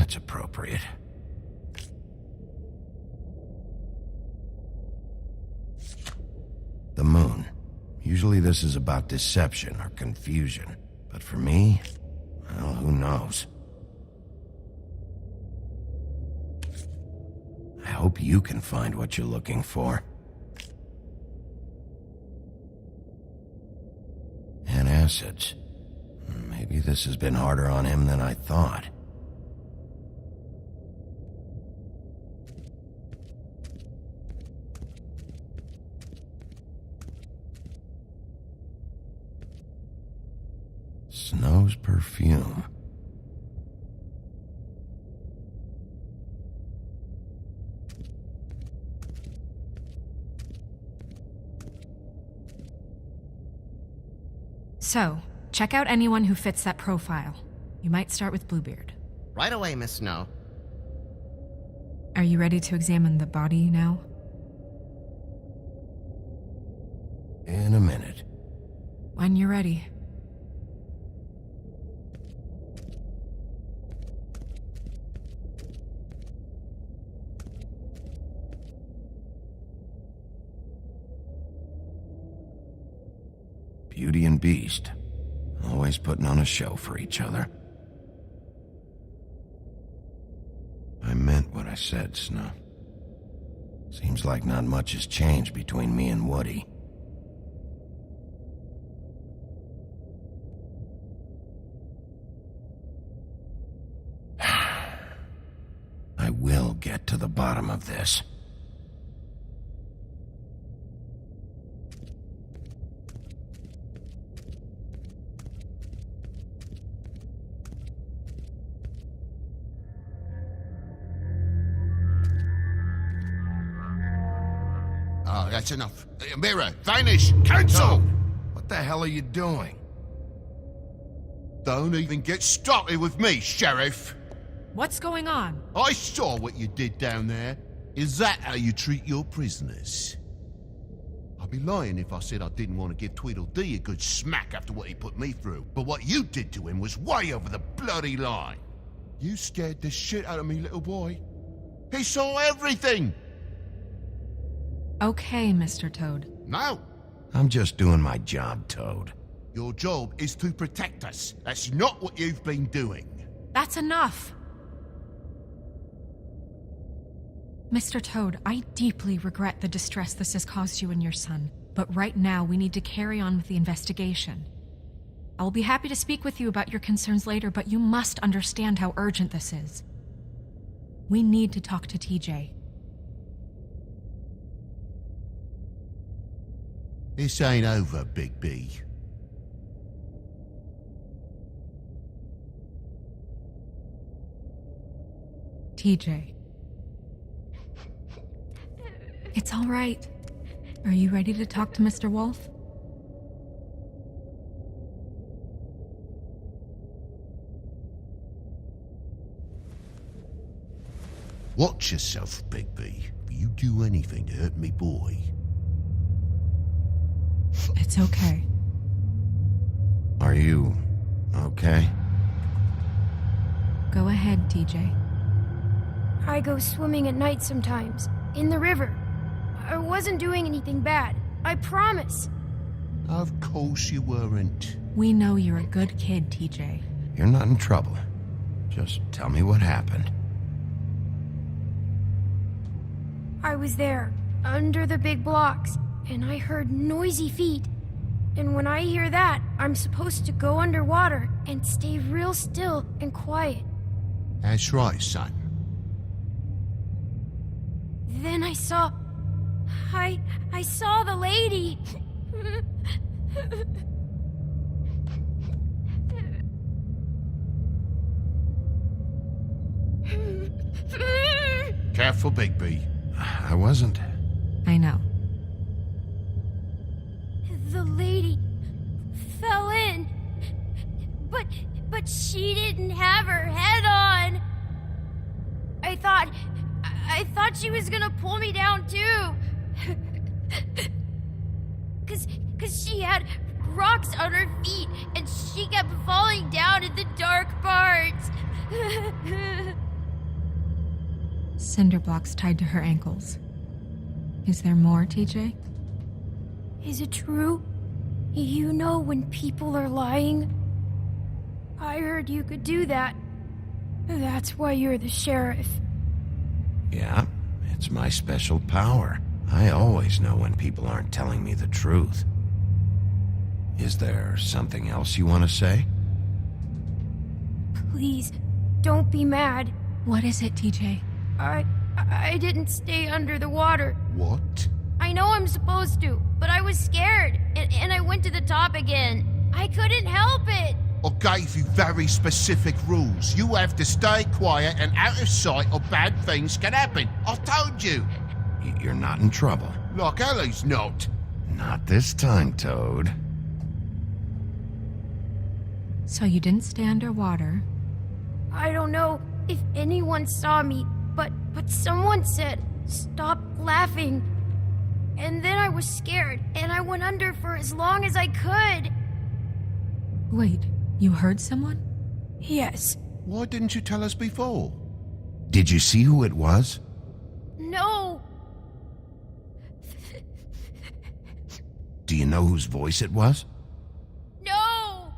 That's appropriate. The moon. Usually this is about deception or confusion. But for me, well, who knows? I hope you can find what you're looking for. And acids. Maybe this has been harder on him than I thought. Snow's perfume. So, check out anyone who fits that profile. You might start with Bluebeard. Right away, Miss Snow. Are you ready to examine the body now? In a minute. When you're ready. Beauty and Beast. Always putting on a show for each other. I meant what I said, Snow. Seems like not much has changed between me and Woody. I will get to the bottom of this. Oh, that's enough. Mirror, vanish, cancel! What the hell are you doing? Don't even get started with me, Sheriff. What's going on? I saw what you did down there. Is that how you treat your prisoners? I'd be lying if I said I didn't want to give Tweedledee a good smack after what he put me through. But what you did to him was way over the bloody line. You scared the shit out of me, little boy. He saw everything! Okay, Mr. Toad. No, I'm just doing my job, Toad. your job is to protect us. That's not what you've been doing. That's enough! Mr. Toad, I deeply regret the distress this has caused you and your son, but right now we need to carry on with the investigation. I will be happy to speak with you about your concerns later, but you must understand how urgent this is. We need to talk to TJ. This ain't over, Big B. TJ. It's all right. Are you ready to talk to Mr. Wolf? Watch yourself, Big B. If you do anything to hurt me boy. It's okay. Are you okay? Go ahead, TJ. I go swimming at night sometimes, in the river. I wasn't doing anything bad, I promise. Of course you weren't. We know you're a good kid, TJ. You're not in trouble. Just tell me what happened. I was there, under the big blocks, and I heard noisy feet. And when I hear that, I'm supposed to go underwater and stay real still and quiet. That's right, son. Then I saw the lady. Careful, Big B. I wasn't. I know. The lady fell in. But she didn't have her head on. I thought she was gonna pull me down too. Cause she had rocks on her feet and she kept falling down in the dark parts. Cinder blocks tied to her ankles. Is there more, TJ? Is it true? You know when people are lying? I heard you could do that. That's why you're the sheriff. Yeah, it's my special power. I always know when people aren't telling me the truth. Is there something else you want to say? Please, don't be mad. What is it, TJ? I didn't stay under the water. What? I know I'm supposed to, but I was scared, and I went to the top again. I couldn't help it. I gave you very specific rules. You have to stay quiet and out of sight or bad things can happen. I told you. You're not in trouble. Like Ellie's not. Not this time, Toad. So you didn't stay underwater. I don't know if anyone saw me, but someone said, "Stop laughing." And then I was scared, and I went under for as long as I could. Wait, you heard someone? Yes. Why didn't you tell us before? Did you see who it was? No. Do you know whose voice it was? No.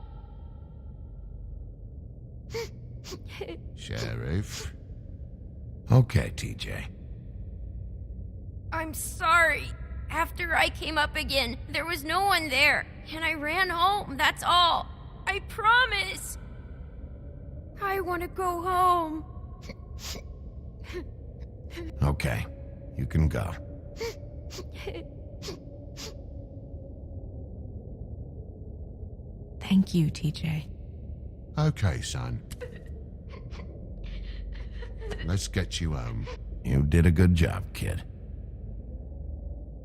Sheriff. Okay, TJ. I'm sorry. After I came up again, there was no one there, and I ran home, that's all. I promise. I want to go home. Okay, you can go. Thank you, TJ. Okay, son. Let's get you home. You did a good job, kid.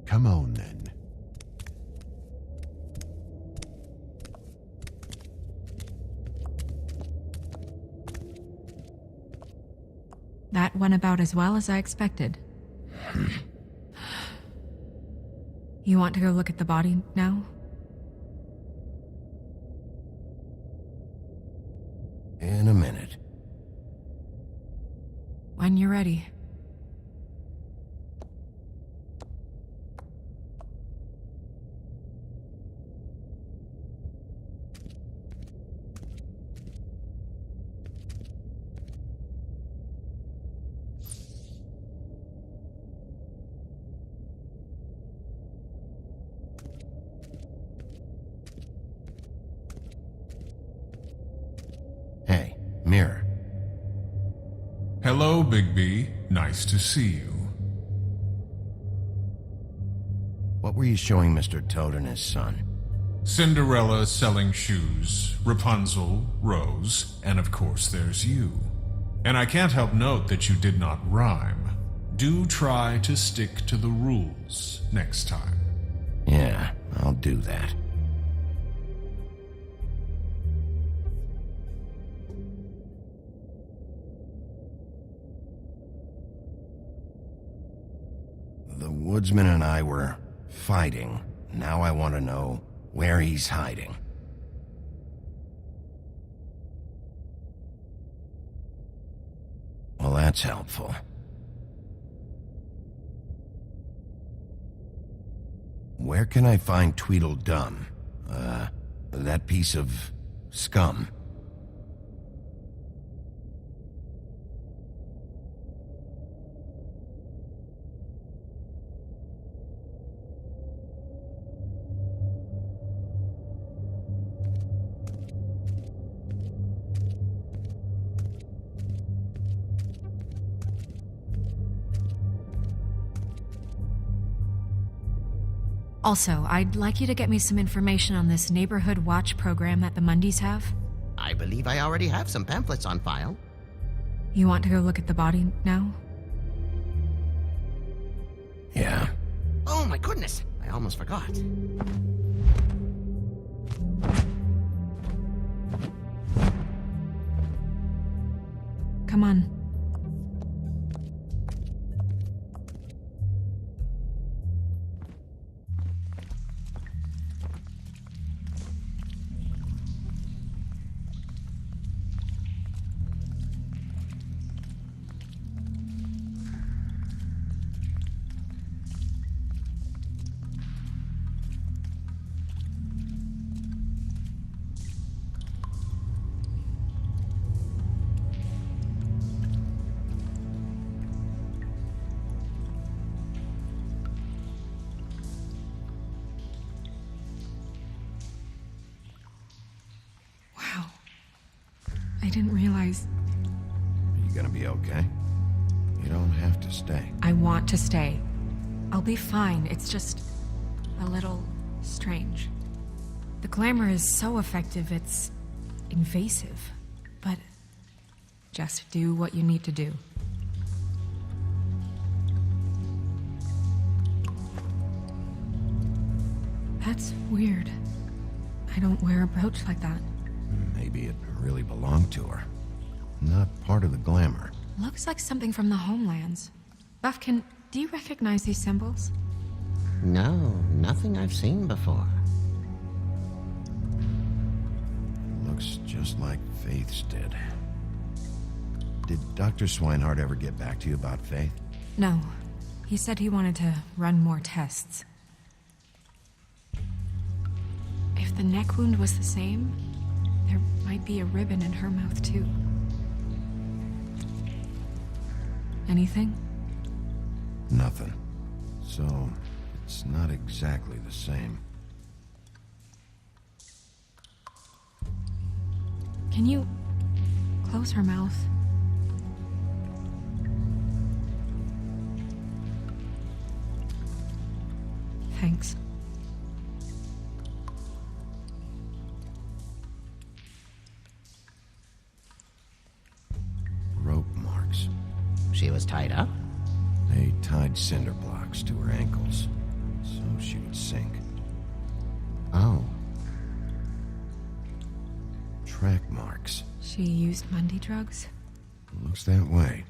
Come on, then. That went about as well as I expected. You want to go look at the body now? In a minute. When you're ready. Hey, Mirror. Hello, Bigby. Nice to see you. What were you showing Mr. Toad and his son? Cinderella selling shoes, Rapunzel, Rose, and of course there's you. And I can't help note that you did not rhyme. Do try to stick to the rules next time. Yeah, I'll do that. The woodsman and I were fighting. Now I want to know where he's hiding. Well, that's helpful. Where can I find Tweedledum? That piece of scum. Also, I'd like you to get me some information on this neighborhood watch program that the Mundys have. I believe I already have some pamphlets on file. You want to go look at the body now? Yeah. Oh my goodness, I almost forgot. Come on. didn't realize... Are you gonna be okay? You don't have to stay. I want to stay. I'll be fine. It's just a little strange. The glamour is so effective, it's invasive. But just do what you need to do. That's weird. I don't wear a brooch like that. Maybe it really belonged to her. Not part of the glamour. Looks like something from the homelands. Buffkin, do you recognize these symbols? No, nothing I've seen before. Looks just like Faith's did. Did Dr. Swinehart ever get back to you about Faith? No. He said he wanted to run more tests. If the neck wound was the same, there might be a ribbon in her mouth too. Anything? Nothing. So, it's not exactly the same. Can you close her mouth? Thanks. Rope marks. She was tied up? They tied cinder blocks to her ankles, so she would sink. Oh. Track marks. She used Mundy drugs? Looks that way.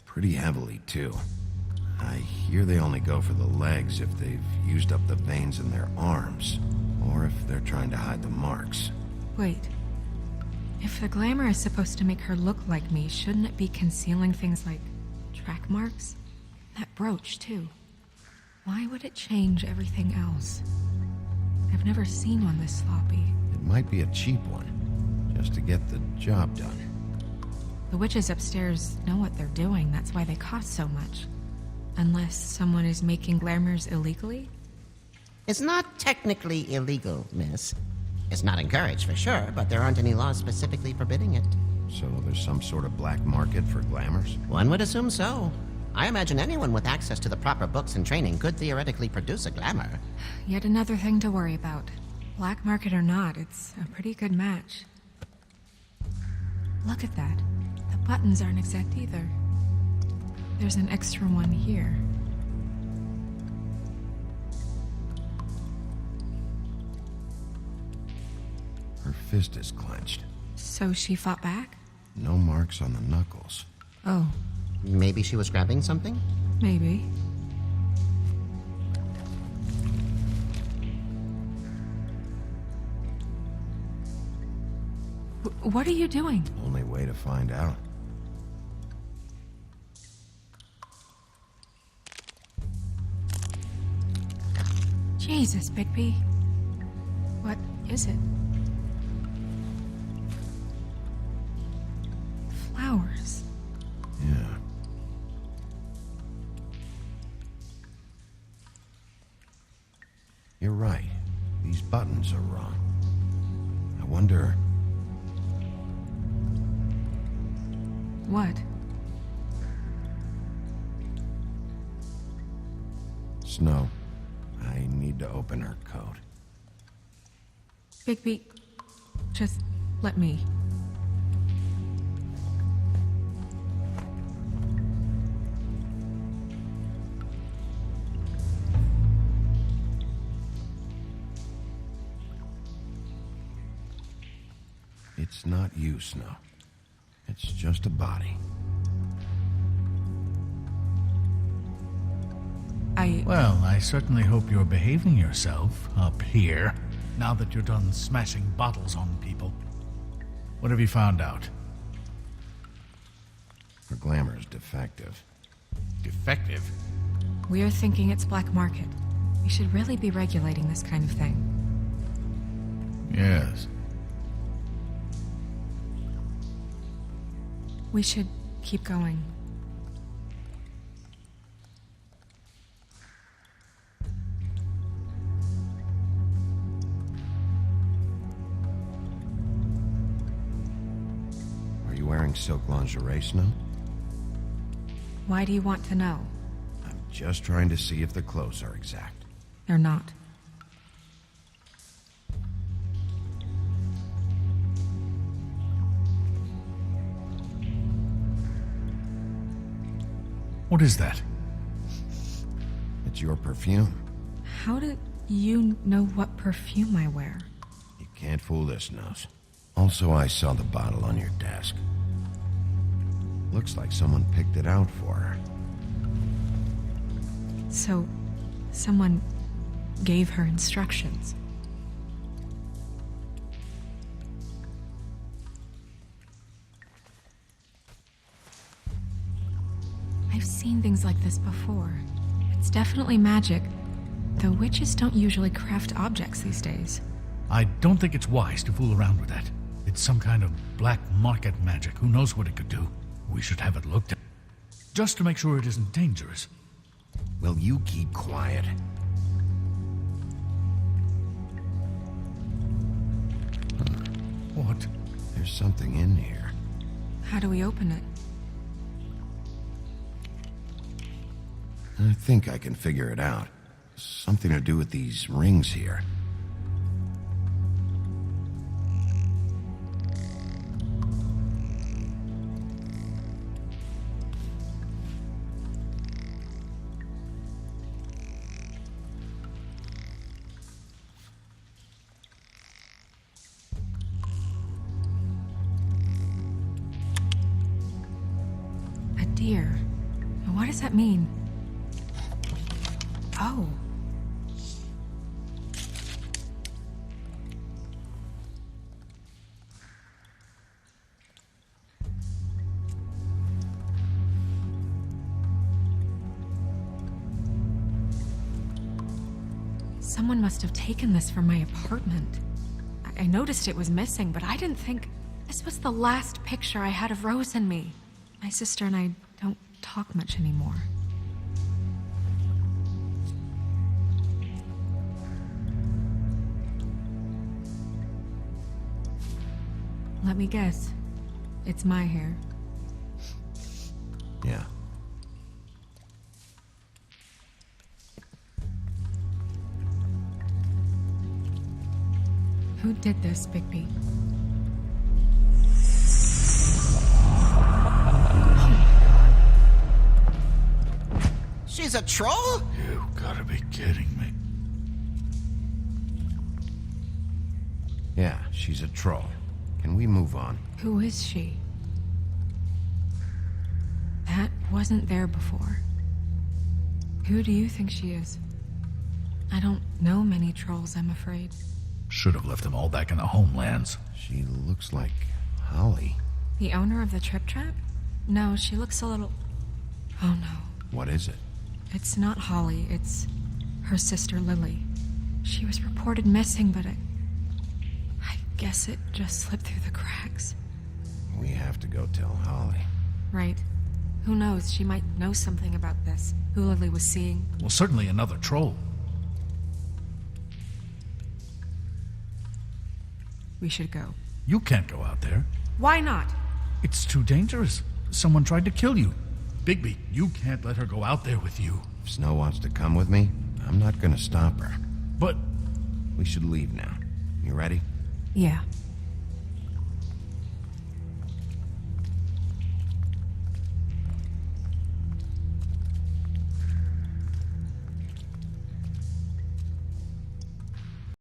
Pretty heavily, too. I hear they only go for the legs if they've used up the veins in their arms, or if they're trying to hide the marks. Wait. If the glamour is supposed to make her look like me, shouldn't it be concealing things like track marks? That brooch, too. Why would it change everything else? I've never seen one this sloppy. It might be a cheap one, just to get the job done. The witches upstairs know what they're doing, that's why they cost so much. Unless someone is making glamours illegally? It's not technically illegal, miss. It's not encouraged for sure, but there aren't any laws specifically forbidding it. So there's some sort of black market for glamours? One would assume so. I imagine anyone with access to the proper books and training could theoretically produce a glamour. Yet another thing to worry about. Black market or not, it's a pretty good match. Look at that. The buttons aren't exact either. There's an extra one here. Her fist is clenched. So she fought back? No marks on the knuckles. Oh, Maybe she was grabbing something? maybe. What are you doing? Only way to find out. Jesus, Bigby. What is it? Flowers. Yeah. You're right. These buttons are wrong. I wonder... What? Snow, I need to open her coat. Bigby, just let me. It's not you, Snow. It's just a body. Well, I certainly hope you're behaving yourself up here, now that you're done smashing bottles on people. What have you found out? Her glamour's defective. Defective? We're thinking it's black market. We should really be regulating this kind of thing. Yes. We should keep going. wearing silk lingerie, Snow? Why do you want to know? I'm just trying to see if the clothes are exact. They're not. What is that? It's your perfume. How do you know what perfume I wear? You can't fool this nose. Also, I saw the bottle on your desk. Looks like someone picked it out for her. So, someone gave her instructions. I've seen things like this before. It's definitely magic, though witches don't usually craft objects these days. I don't think it's wise to fool around with that. It's some kind of black market magic. Who knows what it could do? We should have it looked at. Just to make sure it isn't dangerous. Will you keep quiet? What? There's something in here. How do we open it? I think I can figure it out. Something to do with these rings here. A deer. What does that mean? Oh. Someone must have taken this from my apartment. I noticed it was missing, but I didn't think this was the last picture I had of Rose and me. My sister and I don't talk much anymore. Let me guess. It's my hair. Yeah. Who did this, Bigby? She's a troll? You gotta be kidding me. Yeah, she's a troll. Can we move on? Who is she? That wasn't there before. Who do you think she is? I don't know many trolls, I'm afraid. Should have left them all back in the homelands. She looks like Holly. The owner of the Trip Trap? No, she looks a little... Oh no. What is it? It's not Holly, it's her sister Lily. She was reported missing, but I guess it just slipped through the cracks. We have to go tell Holly. Right. Who knows, she might know something about this. Who Lily was seeing. Well, certainly another troll. We should go. You can't go out there. Why not? It's too dangerous. Someone tried to kill you. Bigby, you can't let her go out there with you. If Snow wants to come with me, I'm not gonna stop her. But We should leave now. You ready? Yeah.